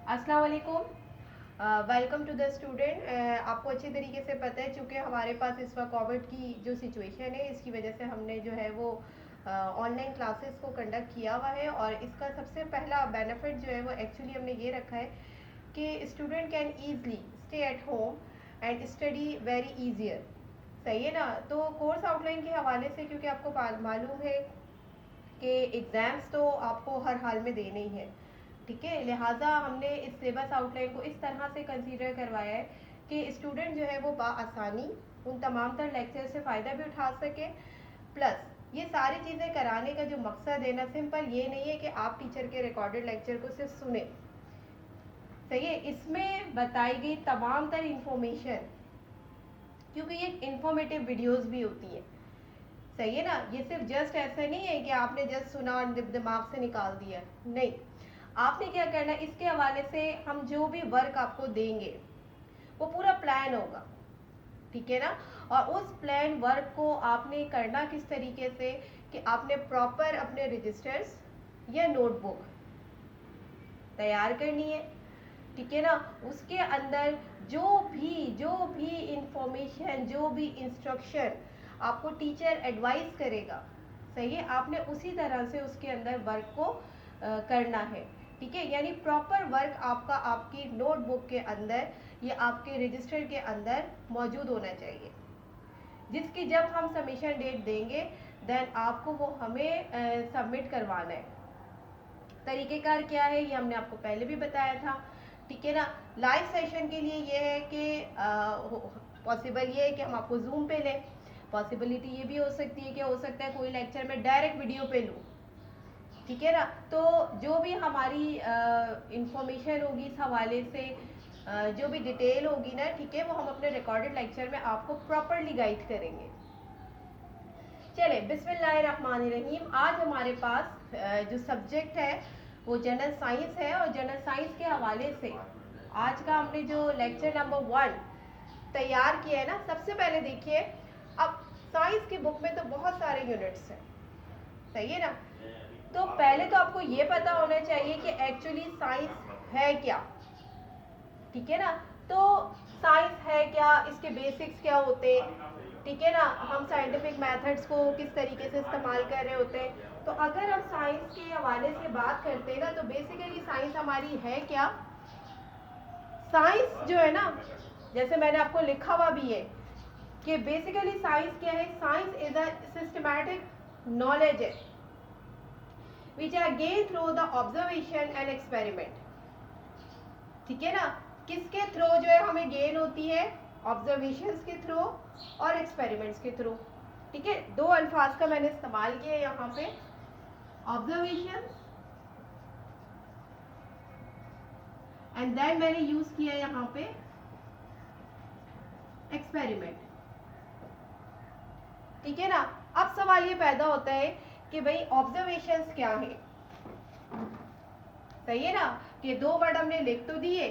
अस्सलाम वालेकुम। Welcome to the student. आपको अच्छी तरीके से पता है, चूँकि हमारे पास इस वक्त कोविड की जो सिचुएशन है, इसकी वजह से हमने जो है वो ऑनलाइन क्लासेस को कंडक्ट किया हुआ है। और इसका सबसे पहला बेनिफिट जो है वो एक्चुअली हमने ये रखा है कि student can easily stay at home and study very easier. सही है ना। तो कोर्स आउटलाइन के हवाले से, क्योंकि आपको मालूम है कि एग्ज़ाम्स तो आपको हर हाल में देने ही हैं, ठीक है। लिहाजा हमने इस सिलेबस आउटलाइन को इस तरह से कंसीडर करवाया है कि स्टूडेंट जो है वो आसानी उन तमाम तर लेक्चर से फ़ायदा भी उठा सके। प्लस ये सारी चीज़ें कराने का जो मकसद है ना, सिंपल ये नहीं है कि आप टीचर के रिकॉर्डेड लेक्चर को सिर्फ सुने। सही है। इसमें बताई गई तमाम तर इंफॉर्मेशन, क्योंकि ये इंफॉर्मेटिव वीडियोस भी होती है, सही है ना। ये सिर्फ जस्ट ऐसा नहीं है कि आपने जस्ट सुना और दिमाग से निकाल दिया, नहीं। आपने क्या करना है, इसके हवाले से हम जो भी वर्क आपको देंगे वो पूरा प्लान होगा, ठीक है ना। और उस प्लान वर्क को आपने करना किस तरीके से कि आपने प्रॉपर अपने रजिस्टर्स या नोटबुक तैयार करनी है, ठीक है ना। उसके अंदर जो भी इंफॉर्मेशन, जो भी इंस्ट्रक्शन आपको टीचर एडवाइस करेगा, सही है, आपने उसी तरह से उसके अंदर वर्क को करना है, ठीक है। यानी प्रॉपर वर्क आपका आपकी नोटबुक के अंदर या आपके रजिस्टर के अंदर मौजूद होना चाहिए, जिसकी जब हम सबमिशन डेट देंगे देन आपको वो हमें सबमिट करवाना है। तरीक़ेकार क्या है ये हमने आपको पहले भी बताया था, ठीक है ना। लाइव सेशन के लिए ये है कि पॉसिबल ये है कि हम आपको जूम पे लें। पॉसिबिलिटी ये भी हो सकती है कि हो सकता है कोई लेक्चर में डायरेक्ट वीडियो पे लूँ, ठीक है ना। तो जो भी हमारी इंफॉर्मेशन होगी इस हवाले से, जो भी डिटेल होगी ना, ठीक है, वो हम अपने रिकॉर्डेड लेक्चर में आपको प्रॉपरली गाइड करेंगे। चले बिस्मिल्लाहिर्रहमानिर्रहीम। आज हमारे पास जो सब्जेक्ट है वो जनरल साइंस है, और जनरल साइंस के हवाले से आज का हमने जो लेक्चर नंबर 1 तैयार किया है ना, सबसे पहले देखिए, अब साइंस की बुक में तो बहुत सारे यूनिट्स हैं, सही है ना। तो पहले तो आपको ये पता होना चाहिए कि एक्चुअली साइंस है क्या, ठीक है ना। तो साइंस है क्या, इसके बेसिक्स क्या होते हैं, ठीक है ना। हम साइंटिफिक मेथड्स को किस तरीके से इस्तेमाल कर रहे होते हैं। तो अगर हम साइंस के हवाले से बात करते हैं ना, तो बेसिकली साइंस हमारी है क्या। साइंस जो है ना, जैसे मैंने आपको लिखा हुआ भी है कि बेसिकली साइंस क्या है। Science is a systematic knowledge है which are gain through the observation and experiment, ठीक है ना। किसके थ्रू जो है हमें गेन होती है, ऑब्जर्वेशंस के थ्रू और एक्सपेरिमेंट्स के थ्रू, ठीक है। दो अल्फाज का मैंने इस्तेमाल किया यहाँ पे, ऑब्जर्वेशन एंड देन मैंने यूज किया यहाँ पे एक्सपेरिमेंट, ठीक है ना। अब सवाल ये पैदा होता है कि भाई ऑब्जर्वेशंस क्या है, सही है ना। कि दो वर्ड हमने लिख तो दिए,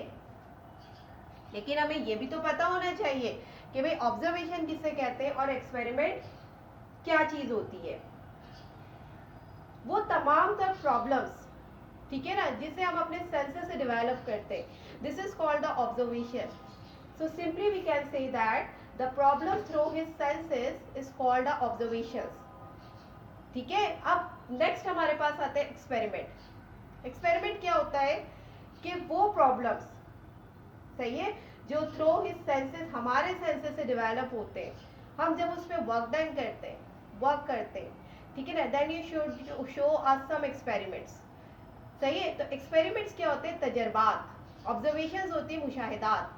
लेकिन हमें ये भी तो पता होना चाहिए कि भाई ऑब्जर्वेशन किसे कहते हैं और एक्सपेरिमेंट क्या चीज होती है। वो तमाम तर प्रॉब्लम्स, ठीक है ना, जिसे हम अपने सेंसेस से डेवलप करते हैं, this is called the observation. So simply we can say that the problem through his senses is called the observations, ठीक है। अब नेक्स्ट हमारे पास आते हैं एक्सपेरिमेंट। एक्सपेरिमेंट क्या होता है कि वो प्रॉब्लम्स, सही है, जो थ्रू हिज सेंसेस, हमारे सेंसेस से डेवलप होते हैं, हम जब उस पर वर्क करते हैं, ठीक है ना, then you should show us some experiments, सही है। तो एक्सपेरिमेंट्स क्या होते हैं, तजर्बात। ऑब्जर्वेशंस होती है मुशाहिदात,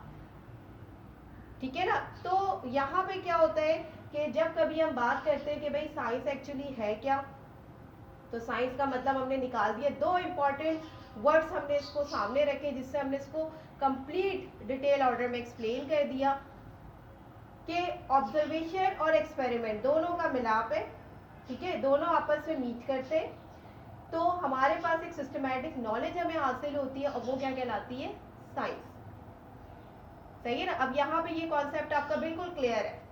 ठीक है ना। तो यहाँ पे क्या होता है कि जब कभी हम बात करते हैं कि भाई साइंस एक्चुअली है क्या, तो साइंस का मतलब हमने निकाल दिया, दो इंपॉर्टेंट वर्ड्स हमने इसको सामने रखे, जिससे हमने इसको कंप्लीट डिटेल ऑर्डर में एक्सप्लेन कर दिया कि ऑब्जर्वेशन और एक्सपेरिमेंट दोनों का मिलाप है, ठीक है, दोनों आपस में मीट करते हैं, तो हमारे पास एक सिस्टमैटिक नॉलेज हमें हासिल होती है, और वो क्या कहलाती है, साइंस, सही है ना। अब यहाँ पे ये कॉन्सेप्ट आपका बिल्कुल क्लियर है।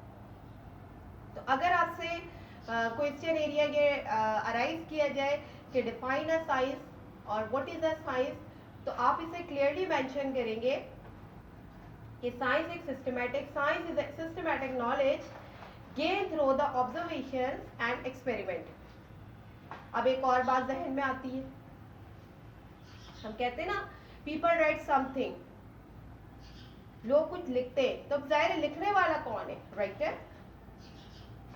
तो अगर आपसे क्वेश्चन एरिया के अराइज किया जाए कि डिफाइन अ साइंस और व्हाट इज अ साइंस, तो आप इसे क्लियरली मेंशन करेंगे कि साइंस एक science is systematic knowledge gain through the observation and experiment. अब एक और बात जहन में आती है, हम कहते हैं ना पीपल राइट समथिंग, लोग कुछ लिखते हैं, तो अब जाहिर है लिखने वाला कौन है, राइटर।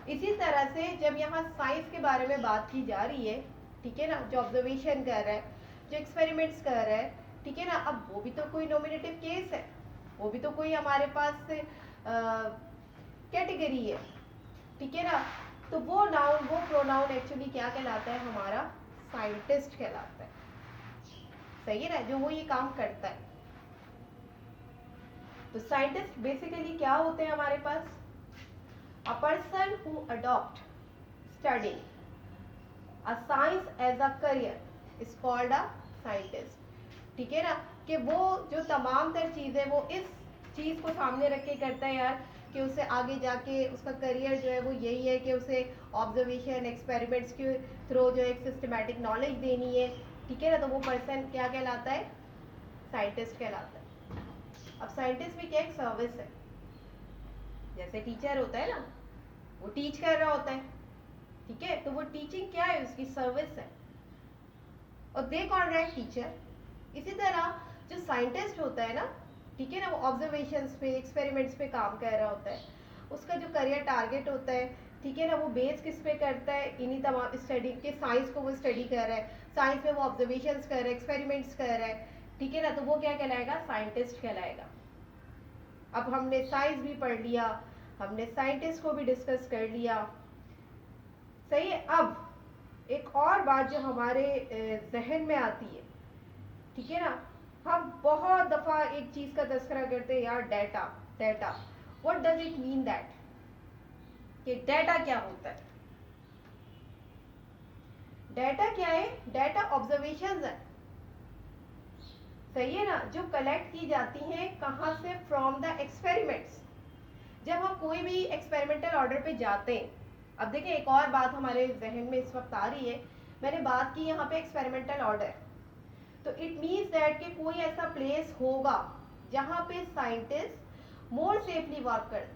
इसी तरह से जब यहाँ साइंस के बारे में बात की जा रही है, ठीक है ना, जो ऑब्जर्वेशन कर रहा है, जो एक्सपेरिमेंट्स कर रहा है, ठीक है ना, अब वो भी तो कोई नॉमिनेटिव केस है, वो भी तो कोई हमारे पास कैटेगरी है, ठीक है ना। तो वो नाउन, वो प्रोनाउन एक्चुअली क्या कहलाता है, हमारा साइंटिस्ट कहलाता है, सही है ना, जो वो ये काम करता है। तो साइंटिस्ट बेसिकली क्या होते हैं हमारे पास, a person who adopt studying a science as a career is called a scientist, ठीक है ना, कि वो जो तमाम तर चीज़ें वो इस चीज़ को सामने रख के करता है यार, कि उसे आगे जाके उसका करियर जो है वो यही है कि उसे ऑब्जर्वेशन एक्सपेरिमेंट्स के थ्रू जो एक सिस्टमैटिक नॉलेज देनी है, ठीक है ना, तो वो पर्सन क्या कहलाता है, साइंटिस्ट कहलाता है। अब साइंटिस्ट भी क्या एक सर्विस है, जैसे टीचर होता है ना, वो टीच कर रहा होता है, ठीक है, तो वो टीचिंग क्या है, उसकी सर्विस है, और दे कौन रहा है, टीचर। इसी तरह जो साइंटिस्ट होता है ना, ठीक है ना, वो ऑब्जर्वेशंस पे एक्सपेरिमेंट्स पे काम कर रहा होता है, उसका जो करियर टारगेट होता है, ठीक है ना, वो बेस किस पे करता है, इन्हीं तमाम स्टडी के, साइंस को वो स्टडी कर रहा है, साइंस में वो ऑब्जर्वेशंस कर रहा है, एक्सपेरिमेंट्स कर रहा है, ठीक है ना, तो वो क्या कहलाएगा, साइंटिस्ट कहलाएगा। अब हमने साइंस भी पढ़ लिया, हमने साइंटिस्ट को भी डिस्कस कर लिया, सही है। अब एक और बात जो हमारे जहन में आती है, ठीक है ना, हम बहुत दफा एक चीज का तस्करा करते हैं यार, data, data, what does it mean that, कि डाटा क्या होता है। डाटा क्या है, डाटा ऑब्जर्वेशंस है, सही है ना, जो कलेक्ट की जाती हैं कहाँ से, फ्रॉम द एक्सपेरिमेंट्स। जब हम कोई भी एक्सपेरिमेंटल ऑर्डर पे जाते हैं, अब देखिए एक और बात हमारे जहन में इस वक्त आ रही है, मैंने बात की यहाँ पे एक्सपेरिमेंटल ऑर्डर, तो इट मीन्स दैट कि कोई ऐसा प्लेस होगा जहाँ पे साइंटिस्ट मोर सेफली वर्क कर।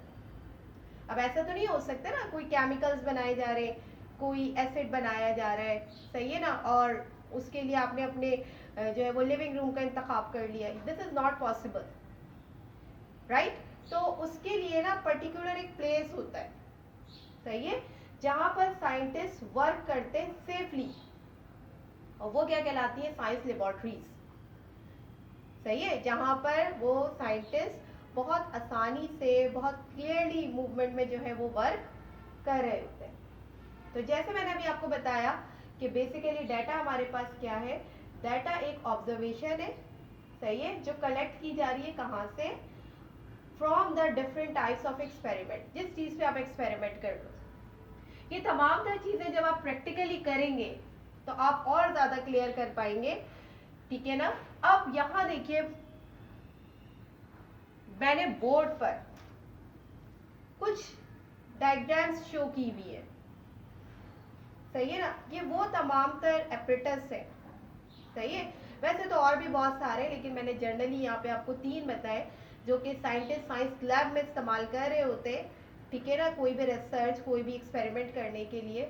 अब ऐसा तो नहीं हो सकता ना, कोई केमिकल्स बनाए जा रहे हैं, कोई एसिड बनाया जा रहा है, सही है ना, और उसके लिए आपने अपने जो है वो लिविंग रूम का इंतखाब कर लिया, this is not possible, right. तो उसके लिए ना पर्टिकुलर एक प्लेस होता है, सही है, जहां पर साइंटिस्ट वर्क करते हैं सेफली, और वो क्या कहलाती है, साइंस लेबोरेटरीज, सही है, जहां पर वो साइंटिस्ट बहुत आसानी से, बहुत क्लियरली मूवमेंट में जो है वो वर्क कर रहे होते हैं। तो जैसे मैंने अभी आपको बताया कि बेसिकली डाटा हमारे पास क्या है, डाटा एक ऑब्जर्वेशन है, सही है, जो कलेक्ट की जा रही है कहाँ से, from the different types of experiment, जिस चीज पे आप एक्सपेरिमेंट कर लो। ये तमाम तरह चीजें जब आप प्रैक्टिकली करेंगे तो आप और ज्यादा क्लियर कर पाएंगे, ठीक है ना। अब यहां देखिए मैंने बोर्ड पर कुछ डायग्राम्स शो की हुई है, सही है ना, ये वो तमाम तर एपरेटस है, सही है। वैसे तो और भी बहुत सारे, लेकिन मैंने जनरली यहाँ पे आपको 3 बताए जो कि साइंटिस्ट साइंस लैब में इस्तेमाल कर रहे होते, ठीक है ना, कोई भी रिसर्च, कोई भी एक्सपेरिमेंट करने के लिए।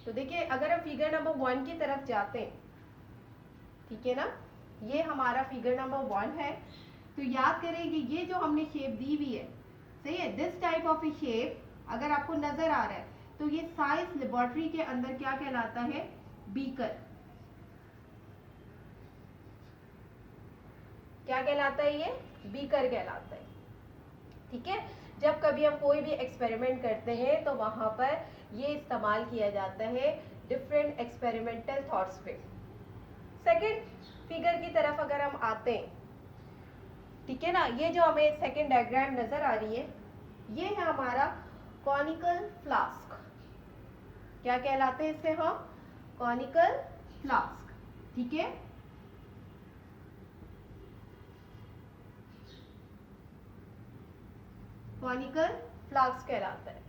तो देखिए अगर हम फिगर नंबर 1 की तरफ जाते हैं, ठीक है ना, ये हमारा फिगर नंबर 1 है, तो याद करें कि ये जो हमने शेप दी हुई है, सही है, this type of A shape अगर आपको नजर आ रहा है तो ये साइंस लेबोरेटरी के अंदर क्या कहलाता है, बीकर, क्या कहलाता है, ये बीकर कहलाता है, ठीक है। जब कभी हम कोई भी एक्सपेरिमेंट करते हैं तो वहां पर ये इस्तेमाल किया जाता है डिफरेंट एक्सपेरिमेंटल थॉट्स पे। सेकंड फिगर की तरफ अगर हम आते हैं, ठीक है ना, ये जो हमें सेकंड डायग्राम नजर आ रही है, ये है हमारा कॉनिकल फ्लास्क, क्या कहलाते हैं इसे हम, कॉनिकल फ्लास्क, ठीक है। कॉनिकल फ्लास्क कहलाता है।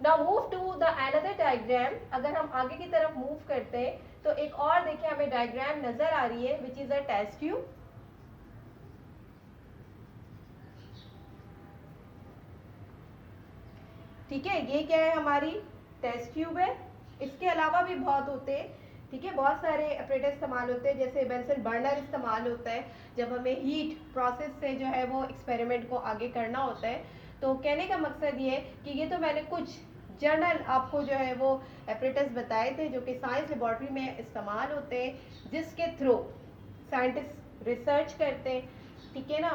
Now move to the another diagram, अगर हम आगे की तरफ मूव करते हैं तो एक और देखिए हमें डायग्राम नजर आ रही है which is a test tube. ठीक है, ये क्या है, हमारी टेस्ट ट्यूब है। इसके अलावा भी बहुत होते हैं, ठीक है, बहुत सारे ऑपरेटर इस्तेमाल होते हैं, जैसे बेंसन बर्नर इस्तेमाल होता है जब हमें हीट प्रोसेस से जो है वो एक्सपेरिमेंट को आगे करना होता है। तो कहने का मकसद ये है कि ये तो मैंने कुछ जनरल आपको जो है वो ऑपरेटर्स बताए थे जो कि साइंस लेबोरेटरी में इस्तेमाल होते हैं, जिसके थ्रू साइंटिस्ट रिसर्च करते हैं। ठीक है ना।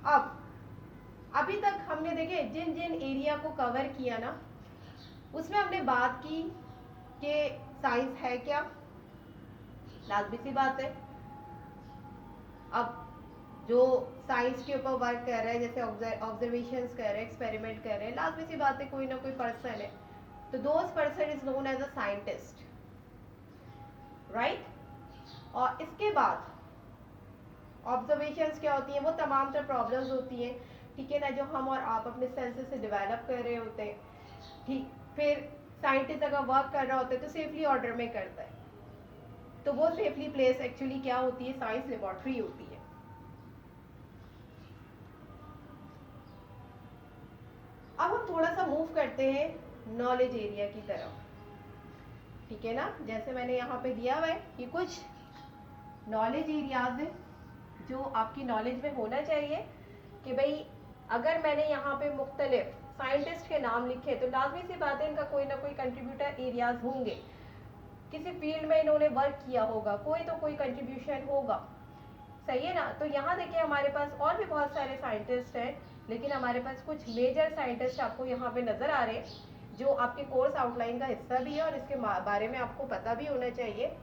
अब अभी तक हमने देखे जिन जिन एरिया को कवर किया ना, उसमें हमने बात की कि साइंस है क्या, लाजमी सी बात है। अब जो साइंस के ऊपर वर्क कर रहे हैं, जैसे ऑब्जर्वेशंस कर रहे हैं, एक्सपेरिमेंट कर रहे हैं, लाजमी सी बात है कोई ना कोई पर्सन है, तो those person is known as a scientist, right. और इसके बाद ऑब्जर्वेशंस क्या होती हैं, वो तमाम तरह प्रॉब्लम्स होती हैं, ठीक है ना, जो हम और आप अपने सेंसेस से डेवलप कर रहे होते हैं। ठीक, फिर साइंटिस्ट अगर वर्क कर रहा होता है तो सेफली ऑर्डर में करता है, तो वो सेफली प्लेस एक्चुअली क्या होती है, साइंस लेबोरेटरी होती है। अब हम थोड़ा सा मूव करते हैं नॉलेज एरिया की तरफ, ठीक है ना। जैसे मैंने यहाँ पे दिया हुआ है कि कुछ नॉलेज एरियाज है जो आपकी नॉलेज में होना चाहिए, कि भाई अगर मैंने यहाँ पे मुख्तलिफ साइंटिस्ट के नाम लिखे तो लाजमी सी बात है इनका कोई ना कोई कंट्रीब्यूटर एरियाज होंगे, किसी फील्ड में इन्होंने वर्क किया होगा, कोई तो कोई कंट्रीब्यूशन होगा, सही है ना। तो यहाँ देखिए हमारे पास और भी बहुत सारे साइंटिस्ट हैं, लेकिन हमारे पास कुछ मेजर साइंटिस्ट आपको यहाँ पे नजर आ रहे हैं जो आपके कोर्स आउटलाइन का हिस्सा भी है और इसके बारे में आपको पता भी होना चाहिए।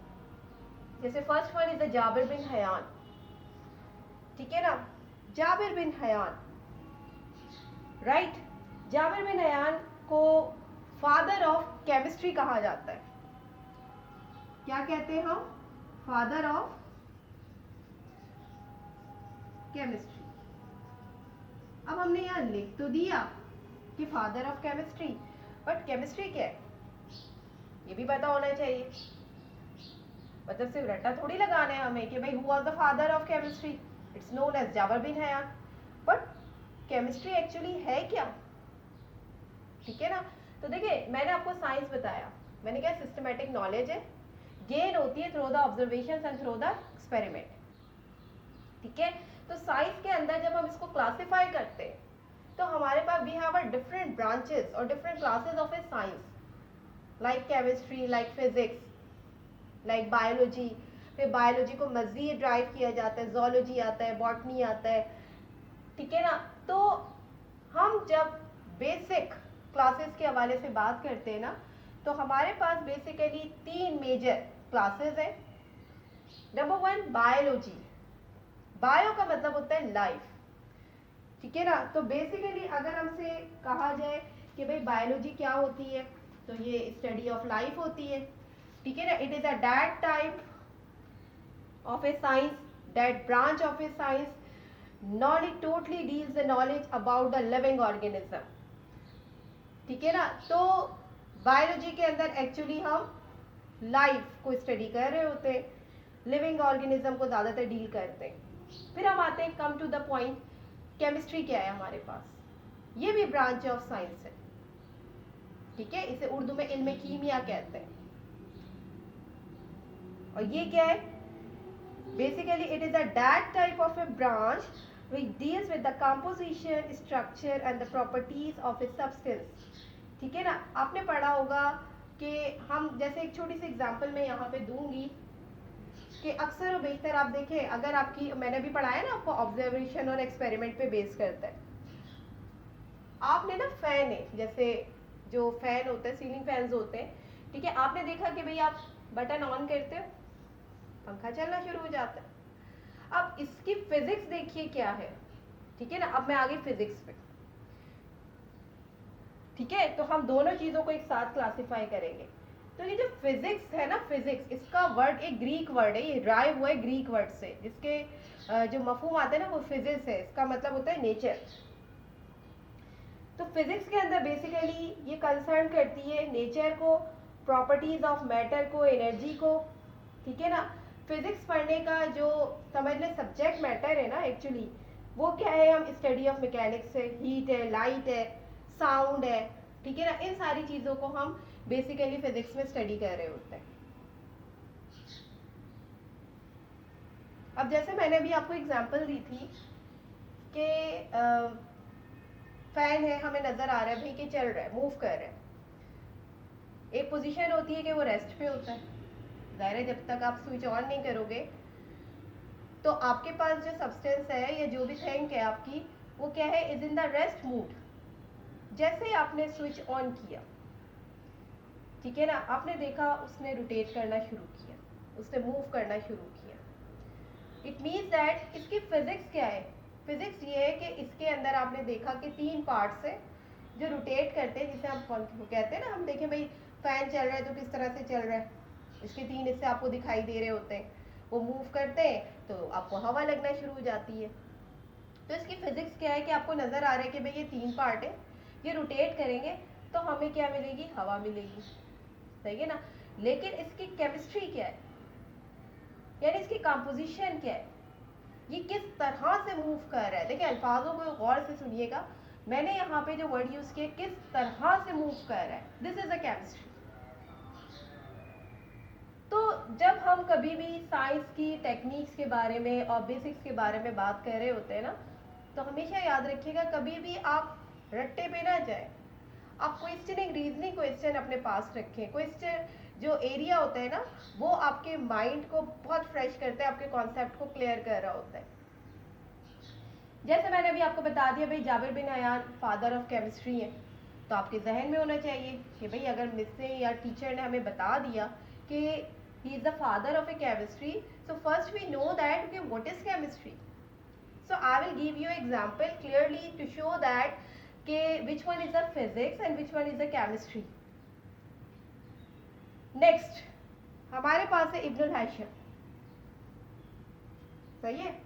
जैसे first one is Jabir bin Hayyan, ठीक है ना, Jabir bin Hayyan, right. Jabir bin Hayyan को फादर ऑफ केमिस्ट्री कहा जाता है। क्या कहते हैं हम, फादर ऑफ केमिस्ट्री। अब हमने यहाँ लिख तो दिया कि father of chemistry, but chemistry क्या है ये भी पता होना चाहिए। मतलब सिर्फ रट्टा थोड़ी लगाना है हमें कि भाई who was the father of chemistry, it's known as Jabir bin Hayyan, but chemistry actually है क्या, ठीक है ना। तो देखिए मैंने आपको साइंस बताया, मैंने क्या सिस्टमेटिक नॉलेज है, गेन होती है through the observation and through the experiment, ठीक है। तो साइंस के अंदर जब हम इसको क्लासिफाई करते हैं तो हमारे पास we have a different branches और different classes of a science, like chemistry, like physics, like biology. फिर बायोलॉजी को मजीद ड्राइव किया जाता है, जोलॉजी आता है, बॉटनी आता है, ठीक है ना। तो हम जब बेसिक क्लासेस के हवाले से बात करते हैं ना, तो हमारे पास बेसिकली 3 मेजर क्लासेस हैं। नंबर 1 बायोलॉजी, बायो का मतलब होता है लाइफ, ठीक है ना। तो बेसिकली अगर हमसे कहा जाए कि भाई बायोलॉजी क्या होती है, तो ये स्टडी ऑफ लाइफ होती है, ठीक है ना। It is a that type of a science, that branch of a science knowledge totally deals the knowledge about the living organism, ठीक है ना। तो बायोलॉजी के अंदर एक्चुअली हम लाइफ को स्टडी कर रहे होते हैं, लिविंग ऑर्गेनिज्म को ज्यादातर डील करते हैं। फिर हम आते हैं come to the point, chemistry क्या है हमारे पास, ये भी ब्रांच ऑफ साइंस है, ठीक है, इसे उर्दू में इल्म कीमिया कहते हैं। और ये क्या है, basically it is a that type of A branch which deals with the composition, structure and the properties of a substance, ठीक है ना। आपने पढ़ा होगा कि हम जैसे एक छोटी सी एग्जांपल मैं यहाँ पे दूंगी कि अक्सर और बेशतर आप देखें, अगर आपकी, मैंने भी पढ़ाया ना आपको, ऑब्जर्वेशन और एक्सपेरिमेंट पे बेस करता है। आपने ना फैन है, जैसे जो फैन होते हैं, सीलिंग फैंस होते हैं, ठीक है, आपने देखा कि भाई आप बटन ऑन करते हो, पंखा चलना शुरू हो जाता है। अब इसकी फिजिक्स देखिए क्या है, ठीक है ना। अब मैं आ गई फिजिक्स पे, ठीक है। तो हम दोनों चीजों को एक साथ क्लासिफाई करेंगे। तो ये जो फिजिक्स है ना, फिजिक्स, इसका वर्ड एक ग्रीक वर्ड है, ये ड्राइव हुआ है ग्रीक वर्ड से, जिसके जो मफहूम आते हैं ना वो फिजिक्स है, इसका मतलब होता है नेचर। तो फिजिक्स के अंदर बेसिकली ये कंसर्न करती है नेचर को, प्रॉपर्टीज ऑफ मैटर को, एनर्जी को, ठीक है ना। फिजिक्स पढ़ने का जो समझ लें सब्जेक्ट मैटर है ना एक्चुअली, वो क्या है, हम स्टडी ऑफ मैकेनिक्स है, हीट है, लाइट है, साउंड है, ठीक है ना, इन सारी चीज़ों को हम बेसिकली फिजिक्स में स्टडी कर रहे होते हैं। अब जैसे मैंने अभी आपको एग्जांपल दी थी कि फैन है, हमें नज़र आ रहा है भाई कि चल रहा है, मूव कर रहा है। एक पोजीशन होती है कि वो रेस्ट पे होता है, जाहिर है जब तक आप स्विच ऑन नहीं करोगे तो आपके पास जो सब्सटेंस है या जो भी थिंग है आपकी, वो क्या है, is in the rest mood. जैसे ही आपने स्विच ऑन किया, ठीक है ना, आपने देखा उसने रोटेट करना शुरू किया, उसने मूव करना शुरू किया। इट मीन्स दैट इसकी फिजिक्स क्या है, फिजिक्स ये है कि इसके अंदर आपने देखा कि 3 पार्ट्स है जो रोटेट करते हैं, जिसे हम कहते हैं ना, हम देखें भाई फैन चल रहा है तो किस तरह से चल रहा है, इसके 3 हिस्से आपको दिखाई दे रहे होते हैं, वो मूव करते हैं तो आपको हवा लगना शुरू हो जाती है। तो इसकी फिजिक्स क्या है कि आपको नजर आ रहा है कि भाई ये 3 पार्ट है, ये रोटेट करेंगे तो हमें क्या मिलेगी, हवा मिलेगी, सही है ना। लेकिन इसकी केमिस्ट्री क्या है, यानी इसकी कंपोजिशन क्या है, ये किस तरह से मूव कर रहा है। देखिए अल्फाजों को गौर से सुनिएगा, मैंने यहाँ पे जो वर्ड यूज किया, किस तरह से मूव कर रहा है, दिस इज अ केमिस्ट्री। तो जब हम कभी भी साइंस की टेक्निक्स के बारे में और बेसिक्स के बारे में बात कर रहे होते हैं ना, तो हमेशा याद रखिएगा कभी भी आप रट्टे पे ना जाए, आप क्वेश्चनिंग रीजनिंग क्वेश्चन अपने पास रखें। क्वेश्चन जो एरिया होता है ना, वो आपके माइंड को बहुत फ्रेश करता है, आपके कॉन्सेप्ट को क्लियर कर रहा होता है। जैसे मैंने अभी आपको बता दिया भाई Jabir bin Hayyan father of chemistry है, तो आपके जहन में होना चाहिए कि भाई अगर मिस ने या टीचर ने हमें बता दिया कि he is the father of a chemistry, so first we know that okay, what is chemistry. So I will give you example clearly to show that which one is the physics and which one is the chemistry. Next हमारे पास है Ibnul Hashim, सही है।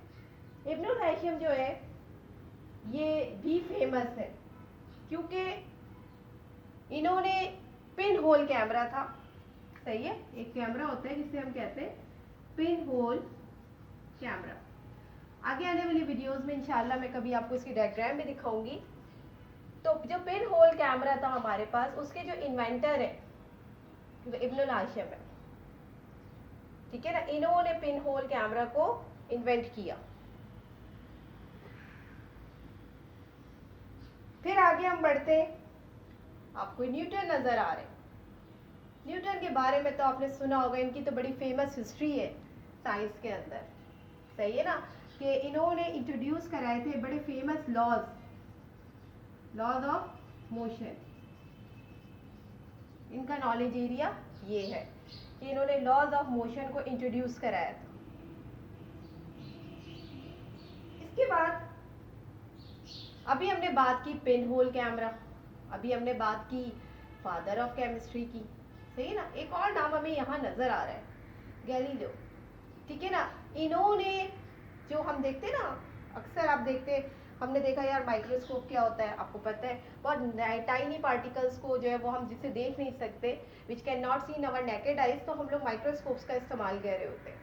Ibnul Hashim जो है ये भी famous है क्योंकि इन्होंने पिन होल कैमरा था, सही है, एक कैमरा होता है जिसे हम कहते हैं पिन होल कैमरा। आगे आने वाली वीडियोस में इंशाल्लाह मैं कभी आपको इसकी डायग्राम भी दिखाऊंगी। तो जो पिन होल कैमरा था हमारे पास, उसके जो इन्वेंटर है वो इब्नुल हाशिम है, ठीक है ना, इन्होंने पिन होल कैमरा को इन्वेंट किया। फिर आगे हम बढ़ते हैं, आपको न्यूटन नजर आ रहे हैं। न्यूटन के बारे में तो आपने सुना होगा, इनकी तो बड़ी फेमस हिस्ट्री है साइंस के अंदर, सही है ना, कि इन्होंने इंट्रोड्यूस कराए थे बड़े फेमस लॉज ऑफ मोशन। इनका नॉलेज एरिया ये है कि इन्होंने लॉज ऑफ मोशन को इंट्रोड्यूस कराया था। इसके बाद अभी हमने बात की पिन होल कैमरा, अभी हमने बात की फादर ऑफ केमिस्ट्री की, सही है ना। एक और नाम हमें यहाँ नजर आ रहा है, गैलीलियो, ठीक है ना। इन्होंने जो हम देखते ना, अक्सर आप देखते, हमने देखा यार माइक्रोस्कोप क्या होता है, आपको पता है, बहुत टाइनी पार्टिकल्स को जो है वो हम जिसे देख नहीं सकते, which can not see in our naked eyes, तो हम लोग माइक्रोस्कोप्स का इस्तेमाल कर रहे होते हैं।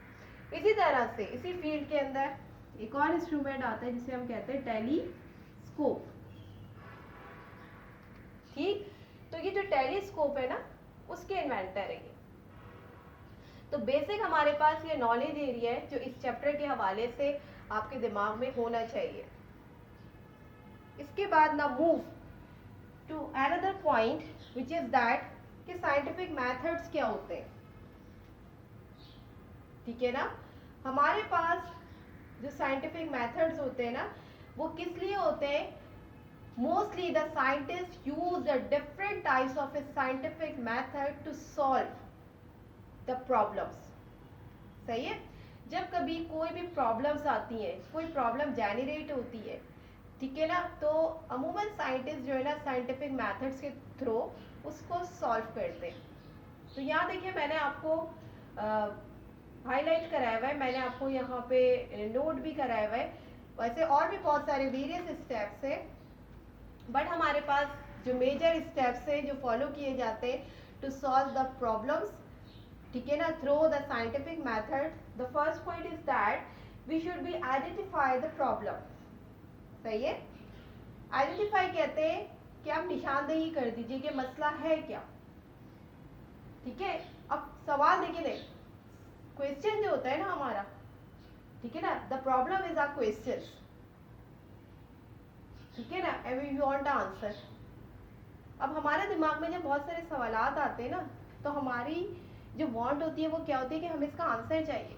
इसी तरह से इसी फील्ड के अंदर एक और इंस्ट्रूमेंट आता है जिसे हम कहते हैं टेलीस्कोप, ठीक। तो ये जो टेलीस्कोप है ना, उसके इन्वेंटर है ये। तो बेसिक हमारे पास ये नॉलेज एरिया है जो इस चैप्टर के हवाले से आपके दिमाग में होना चाहिए। इसके बाद ना move to another point which is that कि साइंटिफिक मेथड्स क्या होते हैं, ठीक है ना। हमारे पास जो साइंटिफिक मेथड्स होते हैं ना, वो किस लिए होते हैं, mostly the scientist use the different types of a scientific method to solve the problems, सही है। जब कभी कोई भी प्रॉब्लम्स आती हैं, कोई प्रॉब्लम जेनरेट होती है, ठीक है ना, तो अमूमन साइंटिस्ट जो है ना साइंटिफिक मेथड्स के थ्रू उसको सॉल्व करते हैं। तो यहाँ देखिए मैंने आपको हाईलाइट कराया हुआ है, मैंने आपको यहाँ पे नोट भी कराया हुआ है, वैसे और भी बहुत सारे वेरियस स्टेप्स है, बट हमारे पास जो मेजर स्टेप्स है जो फॉलो किए जाते हैं टू सॉल्व द प्रॉब्लम्स, ठीक है ना, through the scientific method. The first point is that we should be identify the problem. सही है, आइडेंटिफाई कहते हैं कि आप निशानदेही कर दीजिए कि मसला है क्या। ठीक है, अब सवाल देखिए, क्वेश्चन जो होता है ना हमारा, ठीक है ना, the problem is our question, ठीक है ना, एंड वी वांट आंसर। अब हमारे दिमाग में जब बहुत सारे सवालात आते हैं ना, तो हमारी जो वांट होती है वो क्या होती है कि हमें इसका आंसर चाहिए।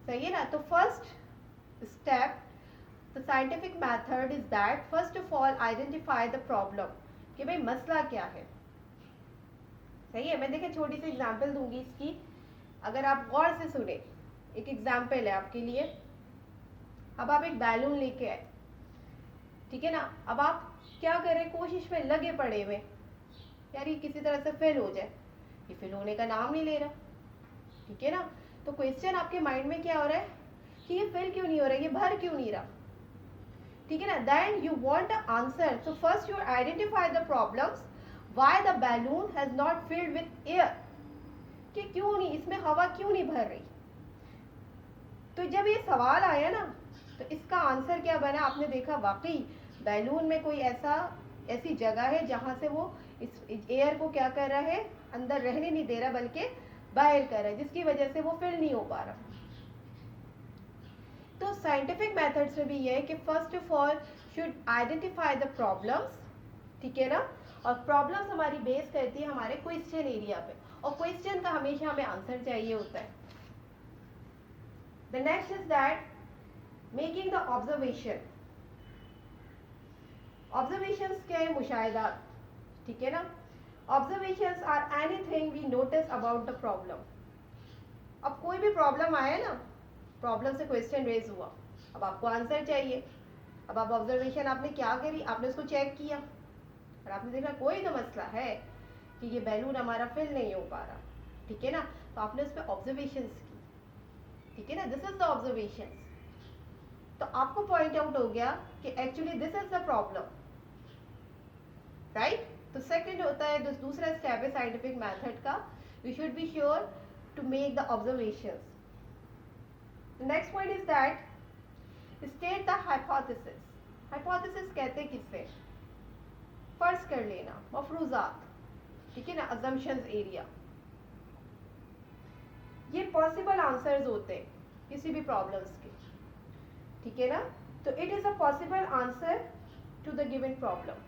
सही है ना, तो first step the scientific method is that first of all identify the problem, कि भाई मसला क्या है। सही है, मैं देखिए छोटी सी एग्जांपल दूंगी इसकी, अगर आप गौर से सुने। एक एग्जांपल है आपके लिए। अब आप एक बैलून लेके आए, ठीक है ना, अब आप क्या करें, कोशिश में लगे पड़े हुए यार ये किसी तरह से फिल हो जाए, ये फिल होने का नाम नहीं ले रहा। ठीक है ना, तो क्वेश्चन आपके माइंड में क्या हो रहा है कि ये फिल क्यों नहीं हो रहा, ये भर क्यों नहीं रहा। ठीक है ना, then you want a answer, so first you identify the problems, why the balloon has not filled with air, कि क्यों नहीं, इसमें हवा क्यों नहीं भर रही। तो जब ये सवाल आया ना, तो इसका आंसर क्या बना, आपने देखा वाकई बैलून में कोई ऐसी जगह है जहां से वो इस एयर को क्या कर रहा है, अंदर रहने नहीं दे रहा बल्कि बाहर कर रहा है, जिसकी वजह से वो फिल नहीं हो पा रहा। तो साइंटिफिक मेथड्स में भी ये है कि first of all should identify the problems. ठीक है ना, और प्रॉब्लम्स हमारी बेस करती है हमारे क्वेश्चन एरिया पे, और क्वेश्चन का हमेशा हमें आंसर चाहिए होता है। The next is that making the observation. Observations क्या है, मुशाहिदात। ठीक है ना, observations are anything we notice about the problem. अब कोई भी प्रॉब्लम आया ना, प्रॉब्लम से क्वेश्चन रेज हुआ, अब आपको आंसर चाहिए। अब आप ऑब्जर्वेशन आपने क्या करी, आपने उसको चेक किया और आपने देखा कोई तो मसला है कि ये बैलून हमारा फिल नहीं हो पा रहा। ठीक है ना, तो आपने उस पर ऑब्जर्वेशंस की। ठीक है ना, दिस इज द ऑब्जर्वेशंस। तो आपको पॉइंट आउट हो गया कि actually this is the problem, right. तो सेकंड होता है, दूसरा स्टेप है साइंटिफिक मेथड का, we should be sure to make the observations. The next point is that state the hypothesis. Hypothesis कहते हैं किससे, फर्ज कर लेना, मफरूजात। ठीक है ना, assumptions एरिया, ये पॉसिबल आंसर्स होते हैं किसी भी प्रॉब्लम्स के। ठीक है ना, तो it is a possible answer to the given problem.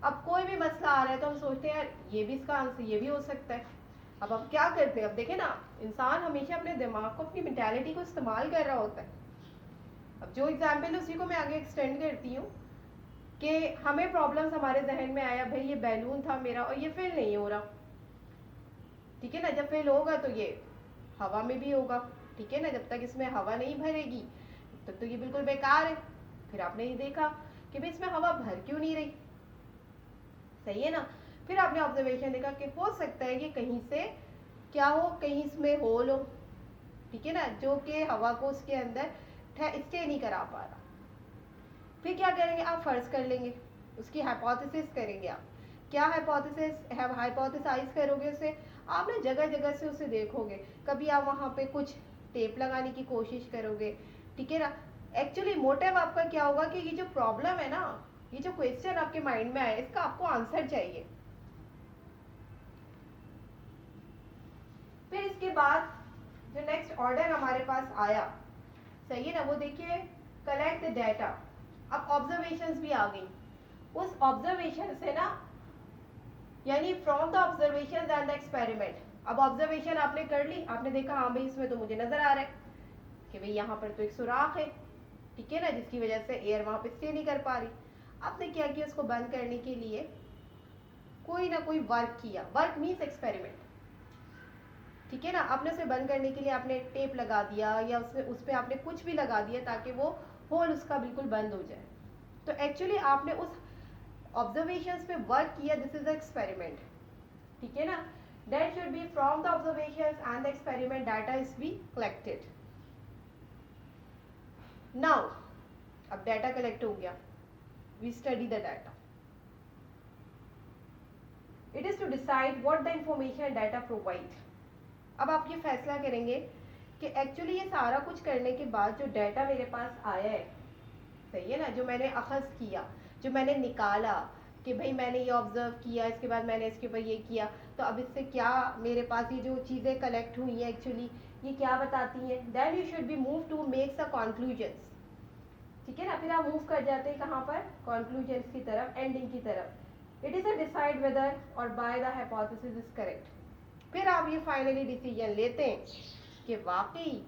अब कोई भी मसला आ रहा है तो हम सोचते हैं यार ये भी इसका आंसर, ये भी हो सकता है। अब हम क्या करते हैं, अब देखें ना, इंसान हमेशा अपने दिमाग को, अपनी मेंटालिटी को इस्तेमाल कर रहा होता है। अब जो एग्जाम्पल है उसी को मैं आगे एक्सटेंड करती हूँ कि हमें प्रॉब्लम्स हमारे जहन में आया, भाई ये बैलून था मेरा और ये फिल नहीं हो रहा। ठीक है ना, जब फिल होगा तो ये हवा में भी होगा। ठीक है ना, जब तक इसमें हवा नहीं भरेगी तब तक तो ये बिल्कुल बेकार है। फिर आपने ये देखा कि भाई इसमें हवा भर क्यों नहीं रही। सही है ना, फिर आपने ऑब्जर्वेशन देखा कि हो सकता है कि कहीं से क्या हो, कहीं इसमें होल हो। ठीक है ना, जो कि हवा को उसके अंदर स्टे नहीं करा पा रहा। फिर क्या करेंगे, आप फर्ज कर लेंगे, उसकी हाइपोथेसिस करेंगे। आप क्या हाइपोथेसाइज करोगे उसे, आप ना जगह जगह से उसे देखोगे, कभी आप वहां पे कुछ टेप लगाने की कोशिश करोगे। ठीक है ना, एक्चुअली मोटिव आपका क्या होगा कि ये जो प्रॉब्लम है ना, ये जो क्वेश्चन आपके माइंड में आया, इसका आपको आंसर चाहिए। फिर इसके बाद जो नेक्स्ट ऑर्डर हमारे पास आया, सही है ना, वो देखिए कलेक्ट द डेटा। अब ऑब्जर्वेशंस भी आ गई, उस ऑब्जर्वेशन से ना, यानी from the observation and the experiment. अब ऑब्जर्वेशन आपने कर ली, आपने देखा हाँ भाई इसमें तो मुझे नजर आ रहा है कि भाई यहाँ पर तो एक सुराख है। ठीक है ना, जिसकी वजह से एयर वहां पे स्टे नहीं कर पा रही। आपने क्या किया, उसको बंद करने के लिए कोई ना कोई वर्क किया, वर्क मीन्स एक्सपेरिमेंट। ठीक है ना, आपने उसे बंद करने के लिए आपने टेप लगा दिया या उस पर आपने कुछ भी लगा दिया ताकि वो होल उसका बिल्कुल बंद हो जाए। तो एक्चुअली आपने उस ऑब्जर्वेशंस पे वर्क किया, दिस इज द एक्सपेरिमेंट। ठीक है ना, that should be from the observations and the experiment data is be collected. Now अब डाटा कलेक्ट हो गया, we study the data. It is to decide what the information data provide. अब आप ये फैसला करेंगे कि एक्चुअली ये सारा कुछ करने के बाद जो डाटा मेरे पास आया है, सही है ना, जो मैंने अखज़ किया, जो मैंने निकाला कि भाई मैंने ये ऑब्जर्व किया, इसके बाद मैंने इसके ऊपर ये किया, तो अब इससे क्या मेरे पास ये जो चीज़ें कलेक्ट हुई हैं एक्चुअली ये क्या बताती हैं, then you should be move to makes a conclusions. ठीक है ना, फिर आप मूव कर जाते हैं कहाँ पर, कॉन्क्लूजन्स की तरफ, एंडिंग की तरफ। It is a decide whether or by the hypothesis is correct. फिर आप ये फाइनली डिसीजन लेते हैं कि वाकई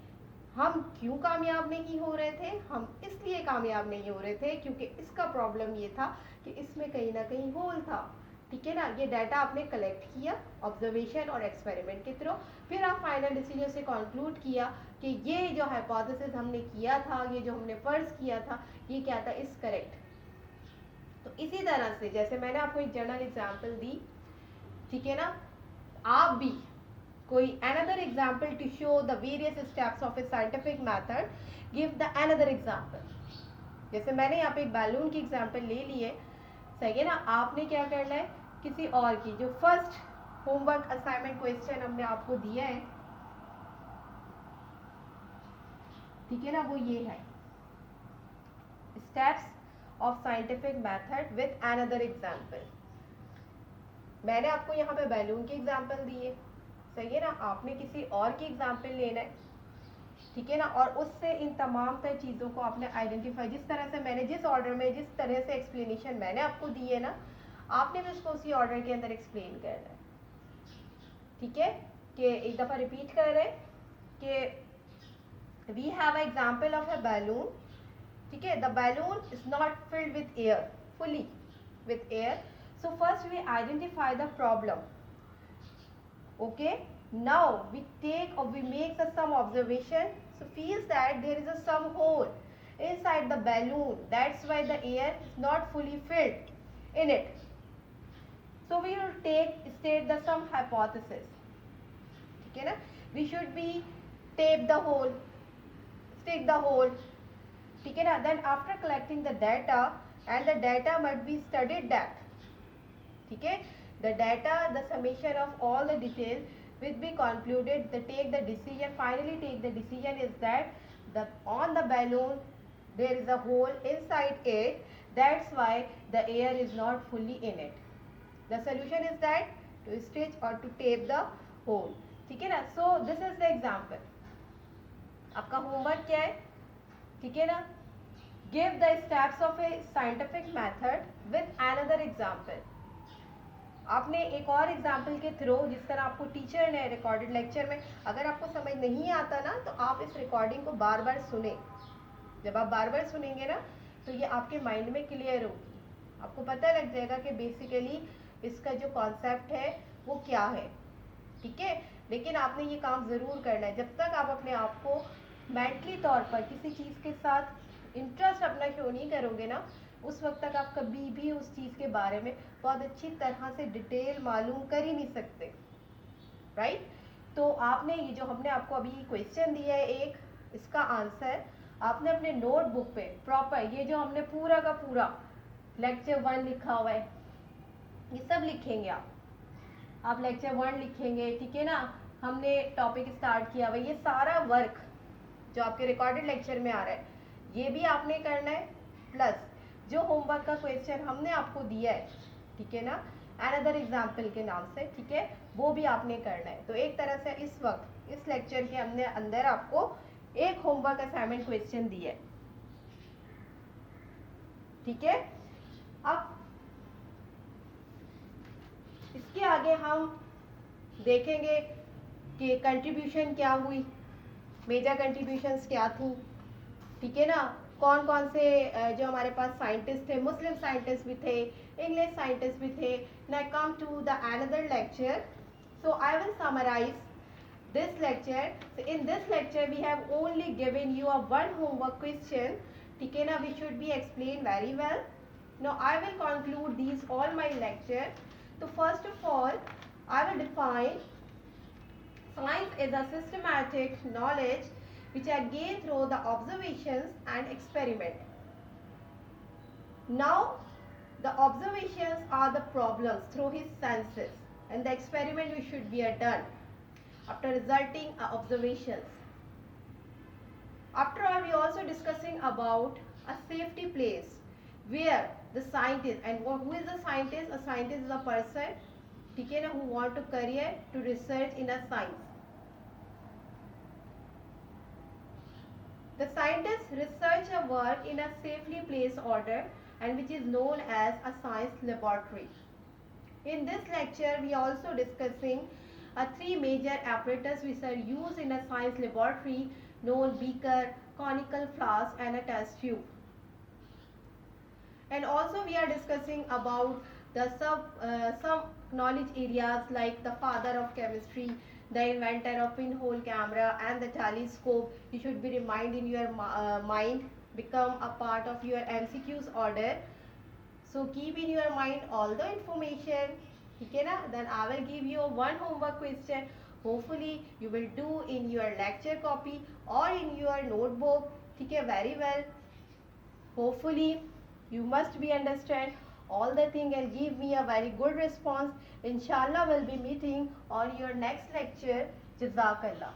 हम क्यों कामयाब नहीं हो रहे थे, हम इसलिए कामयाब नहीं हो रहे थे क्योंकि इसका प्रॉब्लम ये था कि इसमें कहीं ना कहीं होल था। ठीक है ना, ये डाटा आपने कलेक्ट किया ऑब्जर्वेशन और एक्सपेरिमेंट के थ्रू, फिर आप फाइनल डिसीजन से कंक्लूड किया कि ये जो हाइपोथेसिस हमने किया था, ये जो हमने फर्ज किया था, ये क्या था, इज करेक्ट। तो इसी तरह से जैसे मैंने आपको एक जनरल एग्जांपल दी, ठीक है ना, आप भी कोई another example to show the various steps of a scientific method, give the another example। जैसे मैंने यहाँ पे एक बैलून की एग्जांपल ले ली है, सही है ना, आपने क्या करना है, किसी और की जो फर्स्ट होमवर्क असाइनमेंट क्वेश्चन हमने आपको दिया है, ठीक है ना, वो ये है steps of scientific method with another example. मैंने आपको यहाँ पे बैलून की एग्जांपल दी है, सही है ना, आपने किसी और की एग्जांपल लेना है, ठीक है ना, और उससे इन तमाम तर चीज़ों को आपने आइडेंटिफाई, जिस तरह से मैंने, जिस ऑर्डर में, जिस तरह से एक्सप्लेनेशन मैंने आपको दी है ना, आपने भी उसको उसी ऑर्डर के अंदर एक्सप्लेन करना है। ठीक है, कि एक दफ़ा रिपीट कर रहे हैं कि we have a example of a balloon. ठीक है, the balloon is not filled with air, fully with air, so first we identify the problem. Okay, now we take or we make some observation, so feels that there is some hole inside the balloon, that's why the air is not fully filled in it, so we will state the some hypothesis। ठीक है ना, we should be tape the hole, stick the hole, ठीक है ना, then after collecting the data and the data must be studied that, ठीक है, the data, the summation of all the details will be concluded, the take the decision, finally take the decision is that the on the balloon there is a hole inside it, that's why the air is not fully in it, the solution is that to stitch or to tape the hole। ठीक है ना, so this is the example। आपका homework क्या है, ठीक है ना, give the steps of a scientific method with another example। आपने एक और एग्जाम्पल के थ्रू, जिस तरह आपको टीचर ने रिकॉर्डेड लेक्चर में, अगर आपको समझ नहीं आता ना तो आप इस रिकॉर्डिंग को बार बार सुने, जब आप बार बार सुनेंगे ना तो ये आपके माइंड में क्लियर होगी, आपको पता लग जाएगा कि बेसिकली इसका जो कॉन्सेप्ट है वो क्या है। ठीक है, लेकिन आपने ये काम ज़रूर करना है, जब तक आप अपने आप को मेंटली तौर पर किसी चीज़ के साथ इंटरेस्ट अपना शो नहीं करोगे ना, उस वक्त तक आप कभी भी उस चीज़ के बारे में बहुत अच्छी तरह से डिटेल मालूम कर ही नहीं सकते, राइट। तो आपने ये जो हमने आपको अभी क्वेश्चन दिया है एक, इसका आंसर आपने अपने नोटबुक पे प्रॉपर, ये जो हमने पूरा का पूरा लेक्चर 1 लिखा हुआ है, ये सब लिखेंगे आप लेक्चर 1 लिखेंगे, ठीक है ना, हमने टॉपिक स्टार्ट किया हुआ, ये सारा वर्क जो आपके रिकॉर्डेड लेक्चर में आ रहा है ये भी आपने करना है, प्लस जो होमवर्क का क्वेश्चन हमने आपको दिया है, ठीक है ना, अनदर एग्जाम्पल के नाम से, ठीक है, वो भी आपने करना है। तो एक तरह से इस वक्त इस लेक्चर के हमने अंदर आपको एक होमवर्क असाइनमेंट क्वेश्चन दिया है, ठीक है। अब इसके आगे हम देखेंगे कि कंट्रीब्यूशन क्या हुई, मेजर कंट्रीब्यूशंस क्या थी, ठीक है ना, कौन कौन से जो हमारे पास साइंटिस्ट थे, मुस्लिम साइंटिस्ट भी थे, इंग्लिश साइंटिस्ट भी थे। Now come to the another lecture, so I will summarise this lecture। So in this lecture we have only given you a one homework question, ठीक है ना, we should be explained very well। Now I will conclude these all my lecture। So first of all I will define science is a systematic knowledge which are gained through the observations and experiment। Now the observations are the problems through his senses and the experiment we should be done। after resulting observations. After all, we also discussing about a safety place where the scientist, and who is a scientist? A scientist is a person, ठीक है ना, who want to career to research in a science. The scientists research a work in a safely placed order and which is known as a science laboratory. In this lecture, we are also discussing three major apparatus which are used in a science laboratory known beaker, conical flask and a test tube. And also we are discussing about the some knowledge areas like the father of chemistry, the inventor of pinhole camera and the telescope. You should be reminded in your mind, become a part of your MCQs order. So keep in your mind all the information. Okay na? Then I will give you one homework question. Hopefully you will do in your lecture copy or in your notebook. Okay, very well. Hopefully you must be understand all the thing and give me a very good response. Inshallah we'll be meeting on your next lecture. Jazakallah.